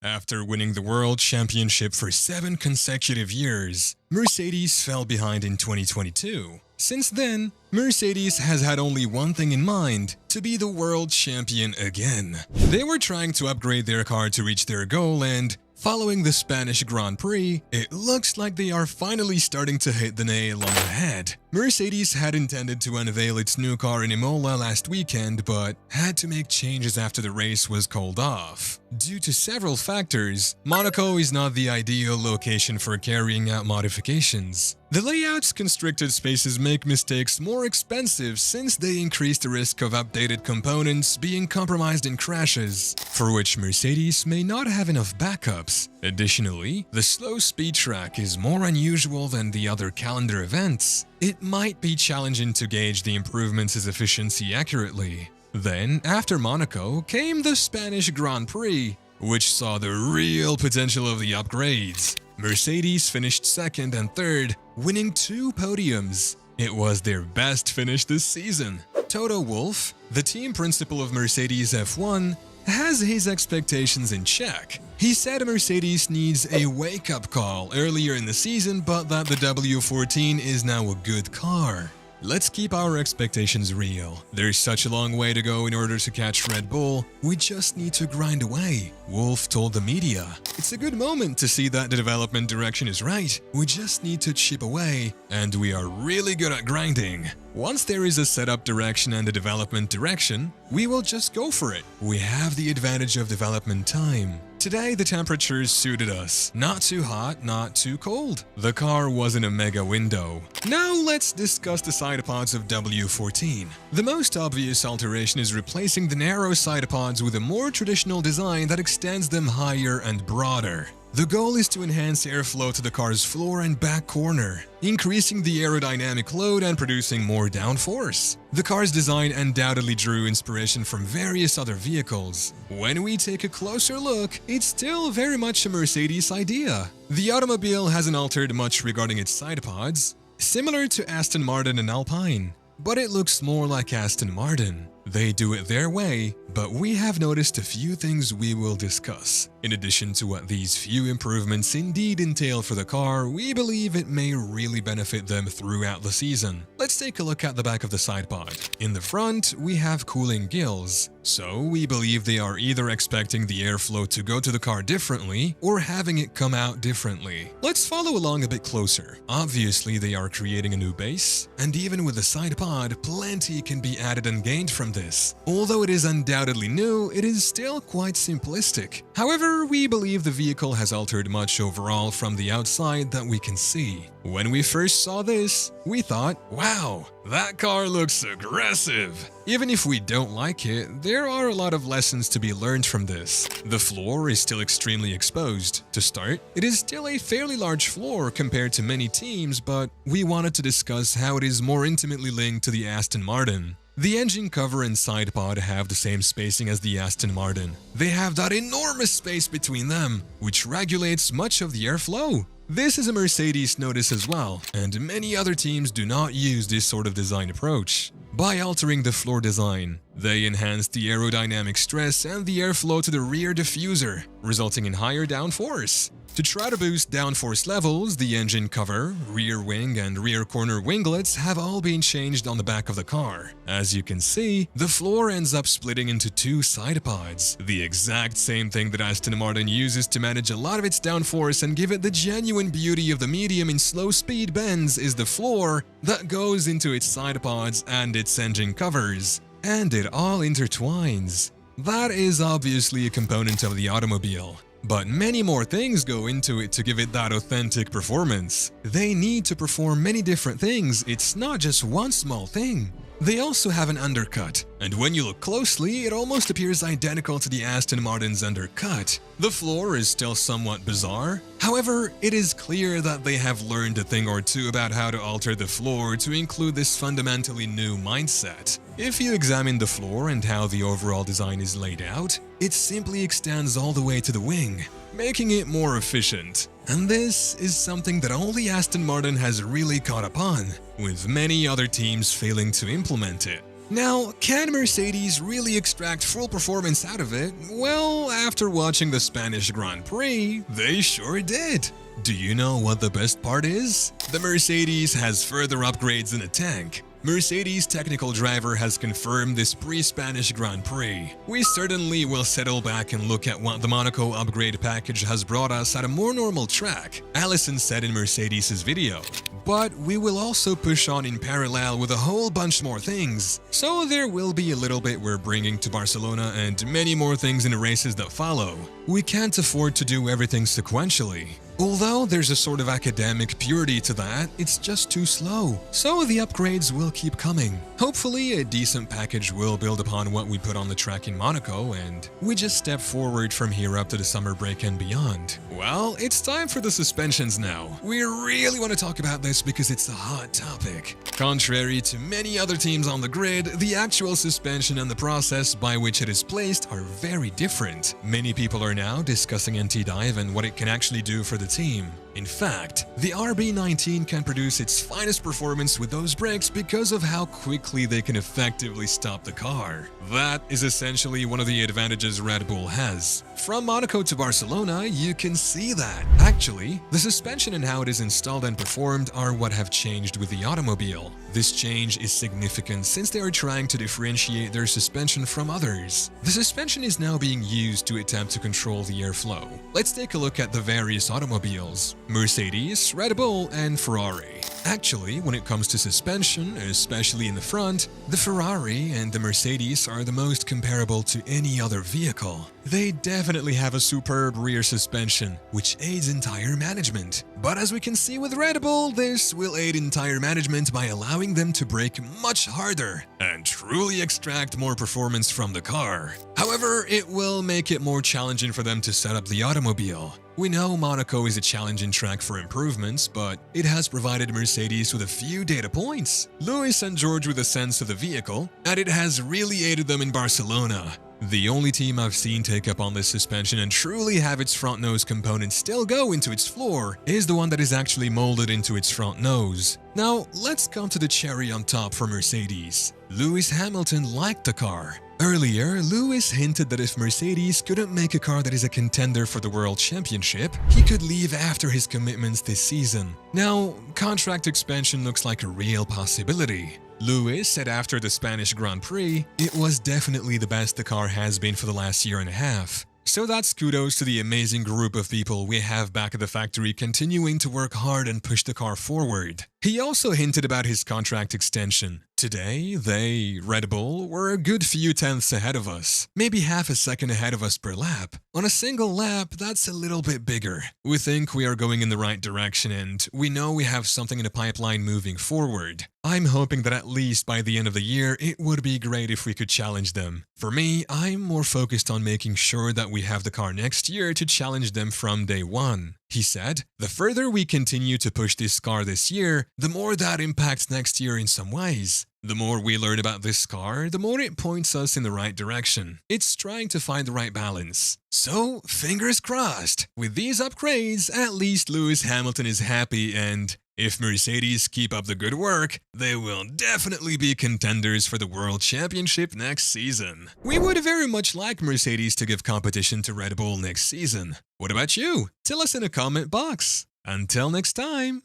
After winning the World Championship for 7 consecutive years, Mercedes fell behind in 2022. Since then, Mercedes has had only one thing in mind: to be the world champion again. They were trying to upgrade their car to reach their goal, and following the Spanish Grand Prix, it looks like they are finally starting to hit the nail on the head. Mercedes had intended to unveil its new car in Imola last weekend, but had to make changes after the race was called off. Due to several factors, Monaco is not the ideal location for carrying out modifications. The layout's constricted spaces make mistakes more expensive since they increase the risk of updated components being compromised in crashes, for which Mercedes may not have enough backups. Additionally, the slow speed track is more unusual than the other calendar events. It might be challenging to gauge the improvements' efficiency accurately. Then, after Monaco, came the Spanish Grand Prix, which saw the real potential of the upgrades. Mercedes finished second and third, winning 2 podiums. It was their best finish this season. Toto Wolff, the team principal of Mercedes F1, has his expectations in check. He said Mercedes needs a wake-up call earlier in the season, but that the W14 is now a good car. Let's keep our expectations real. There's such a long way to go in order to catch Red Bull. We just need to grind away, Wolff told the media. It's a good moment to see that the development direction is right. We just need to chip away, and we are really good at grinding. Once there is a setup direction and a development direction, we will just go for it. We have the advantage of development time. Today, the temperatures suited us. Not too hot, not too cold. The car was in a mega window. Now let's discuss the side pods of W14. The most obvious alteration is replacing the narrow side pods with a more traditional design that extends them higher and broader. The goal is to enhance airflow to the car's floor and back corner, increasing the aerodynamic load and producing more downforce. The car's design undoubtedly drew inspiration from various other vehicles. When we take a closer look, it's still very much a Mercedes idea. The automobile hasn't altered much regarding its side pods, similar to Aston Martin and Alpine, but it looks more like Aston Martin. They do it their way, but we have noticed a few things we will discuss. In addition to what these few improvements indeed entail for the car, we believe it may really benefit them throughout the season. Let's take a look at the back of the side pod. In the front, we have cooling gills, so we believe they are either expecting the airflow to go to the car differently or having it come out differently. Let's follow along a bit closer. Obviously, they are creating a new base, and even with the side pod, plenty can be added and gained from this. Although it is undoubtedly new, it is still quite simplistic. However, we believe the vehicle has altered much overall from the outside that we can see. When we first saw this, we thought, wow, that car looks aggressive. Even if we don't like it, there are a lot of lessons to be learned from this. The floor is still extremely exposed. To start, it is still a fairly large floor compared to many teams, but we wanted to discuss how it is more intimately linked to the Aston Martin. The engine cover and side pod have the same spacing as the Aston Martin. They have that enormous space between them, which regulates much of the airflow. This is a Mercedes notice as well, and many other teams do not use this sort of design approach. By altering the floor design, they enhance the aerodynamic stress and the airflow to the rear diffuser, resulting in higher downforce. To try to boost downforce levels, the engine cover, rear wing, and rear corner winglets have all been changed on the back of the car. As you can see, the floor ends up splitting into 2 side pods, the exact same thing that Aston Martin uses to manage a lot of its downforce and give it the genuine beauty of the medium in slow speed bends is the floor that goes into its side pods and its engine covers. And it all intertwines. That is obviously a component of the automobile. But many more things go into it to give it that authentic performance. They need to perform many different things, it's not just one small thing. They also have an undercut, and when you look closely, it almost appears identical to the Aston Martin's undercut. The floor is still somewhat bizarre. However, it is clear that they have learned a thing or two about how to alter the floor to include this fundamentally new mindset. If you examine the floor and how the overall design is laid out, it simply extends all the way to the wing, making it more efficient. And this is something that only Aston Martin has really caught up on, with many other teams failing to implement it. Now, can Mercedes really extract full performance out of it? Well, after watching the Spanish Grand Prix, they sure did. Do you know what the best part is? The Mercedes has further upgrades in a tank. Mercedes' technical driver has confirmed this pre-Spanish Grand Prix. We certainly will settle back and look at what the Monaco upgrade package has brought us at a more normal track, Allison said in Mercedes' video. But we will also push on in parallel with a whole bunch more things. So there will be a little bit we're bringing to Barcelona and many more things in the races that follow. We can't afford to do everything sequentially. Although there's a sort of academic purity to that, it's just too slow. So the upgrades will keep coming. Hopefully a decent package will build upon what we put on the track in Monaco, and we just step forward from here up to the summer break and beyond. Well, it's time for the suspensions now. We really want to talk about this because it's a hot topic. Contrary to many other teams on the grid, the actual suspension and the process by which it is placed are very different. Many people are now discussing anti-dive and what it can actually do for the team. In fact, the RB19 can produce its finest performance with those brakes because of how quickly they can effectively stop the car. That is essentially one of the advantages Red Bull has. From Monaco to Barcelona, you can see that. Actually, the suspension and how it is installed and performed are what have changed with the automobile. This change is significant since they are trying to differentiate their suspension from others. The suspension is now being used to attempt to control the airflow. Let's take a look at the various automobiles: Mercedes, Red Bull, and Ferrari. Actually, when it comes to suspension, especially in the front, the Ferrari and the Mercedes are the most comparable to any other vehicle. They definitely have a superb rear suspension, which aids in tire management. But as we can see with Red Bull, this will aid in tire management by allowing them to brake much harder and truly extract more performance from the car. However, it will make it more challenging for them to set up the automobile. We know Monaco is a challenging track for improvements, but it has provided Mercedes with a few data points, Lewis and George with a sense of the vehicle, and it has really aided them in Barcelona. The only team I've seen take up on this suspension and truly have its front nose component still go into its floor is the one that is actually molded into its front nose. Now, let's come to the cherry on top for Mercedes. Lewis Hamilton liked the car. Earlier, Lewis hinted that if Mercedes couldn't make a car that is a contender for the World Championship, he could leave after his commitments this season. Now, contract expansion looks like a real possibility. Lewis said after the Spanish Grand Prix, it was definitely the best the car has been for the last year and a half. So that's kudos to the amazing group of people we have back at the factory continuing to work hard and push the car forward. He also hinted about his contract extension. Today, they, Red Bull, were a good few tenths ahead of us, maybe half a second ahead of us per lap. On a single lap, that's a little bit bigger. We think we are going in the right direction and we know we have something in the pipeline moving forward. I'm hoping that at least by the end of the year, it would be great if we could challenge them. For me, I'm more focused on making sure that we have the car next year to challenge them from day one. He said, the further we continue to push this car this year, the more that impacts next year in some ways. The more we learn about this car, the more it points us in the right direction. It's trying to find the right balance. So, fingers crossed. With these upgrades, at least Lewis Hamilton is happy, and if Mercedes keep up the good work, they will definitely be contenders for the World Championship next season. We would very much like Mercedes to give competition to Red Bull next season. What about you? Tell us in a comment box. Until next time.